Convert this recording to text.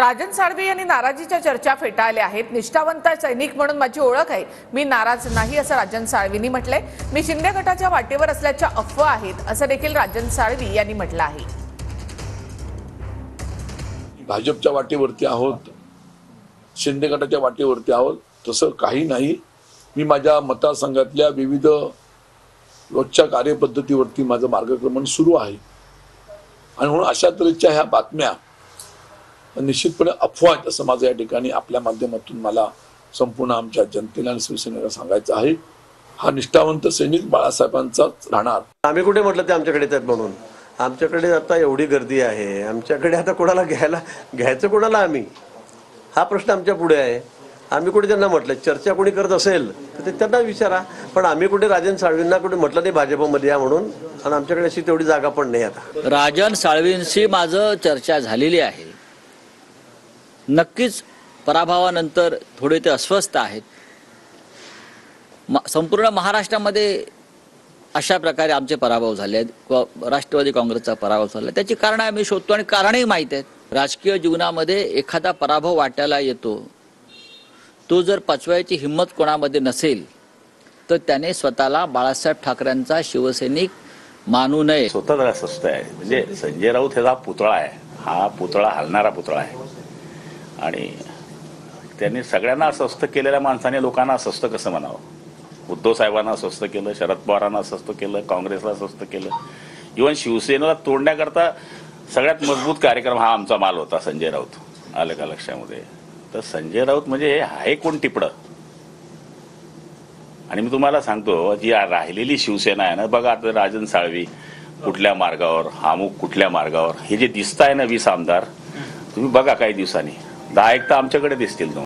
राजन साळवी यांनी नाराजीच्या चर्चा फेटाळल्या आहेत। निष्ठावंत सैनिक म्हणून माझी ओळख आहे, मी नाराज नाही असं राजन साळवींनी म्हटलंय। मी शिंदे गटाच्या वाटेवर असल्याच्या अफवा आहेत असं देखील राजन साळवी यांनी म्हटलं आहे। भाजपच्या वाटेवरती आहोत, शिंदे गटाच्या वाटेवरती आहोत तसं काही नाही। मी माझ्या मतदारसंघातल्या विविध रोजच्या कार्यपद्धतीवरती माझं मार्गक्रमण सुरू आहे आणि म्हणून अशा तऱ्हेच्या ह्या बातम्या निश्चितपणे अफवा आहेत असं माझं या ठिकाणी आपल्या माध्यमातून मला संपूर्ण आमच्या जनतेला आणि शिवसेनेला सांगायचं आहे। हा निष्ठावंत सैनिक बाळासाहेबांचाच राहणार। आम्ही कुठे म्हटलं ते आमच्याकडे येतात म्हणून। आमच्याकडे आता एवढी गर्दी आहे, आमच्याकडे आता कोणाला घ्यायचं कोणाला आम्ही, हा प्रश्न आमच्या पुढे आहे। आम्ही कुठे त्यांना म्हटलं, चर्चा कोणी करत असेल तर ते त्यांना विचारा, पण आम्ही कुठे राजन साळवींना कुठे म्हटलं नाही भाजपमध्ये या म्हणून, आणि आमच्याकडे अशी तेवढी जागा पण नाही। आता राजन साळवींशी माझं चर्चा झालेली आहे। नक्कीच पराभवानंतर थोडे ते अस्वस्थ आहेत। संपूर्ण महाराष्ट्रामध्ये अशा प्रकारे आमचे पराभव झाले आहेत, राष्ट्रवादी काँग्रेसचा पराभव झाला। त्याची कारणं आम्ही शोधतो आणि कारणही माहीत आहेत। राजकीय जीवनामध्ये एखादा पराभव वाटायला येतो, तो जर पचवायची हिंमत कोणामध्ये नसेल तर त्याने स्वतःला बाळासाहेब ठाकरेंचा शिवसैनिक मानू नये। स्वतःच अस्वस्थ आहे, म्हणजे संजय राऊत ह्याचा पुतळा आहे, हा पुतळा हलणारा पुतळा आहे आणि त्यांनी सगळ्यांना अस्वस्थ केलेल्या माणसाने लोकांना अस्वस्थ कसं म्हणावं? उद्धव साहेबांना अस्वस्थ केलं, शरद पवारांना अस्वस्थ केलं, काँग्रेसला अस्वस्थ केलं, इव्हन शिवसेनेला तोडण्याकरता सगळ्यात मजबूत कार्यक्रम हा आमचा माल होता संजय राऊत। आलं का लक्षामध्ये? तर संजय राऊत म्हणजे हे कोण टिपडं? आणि मी तुम्हाला सांगतो, जी राहिलेली शिवसेना आहे ना, बघा आता राजन साळवी कुठल्या मार्गावर, हामुक कुठल्या मार्गावर, हे जे दिसत आहे ना 20 आमदार, तुम्ही बघा काही दिवसांनी 10 एक तर आमच्याकडे दिसतील।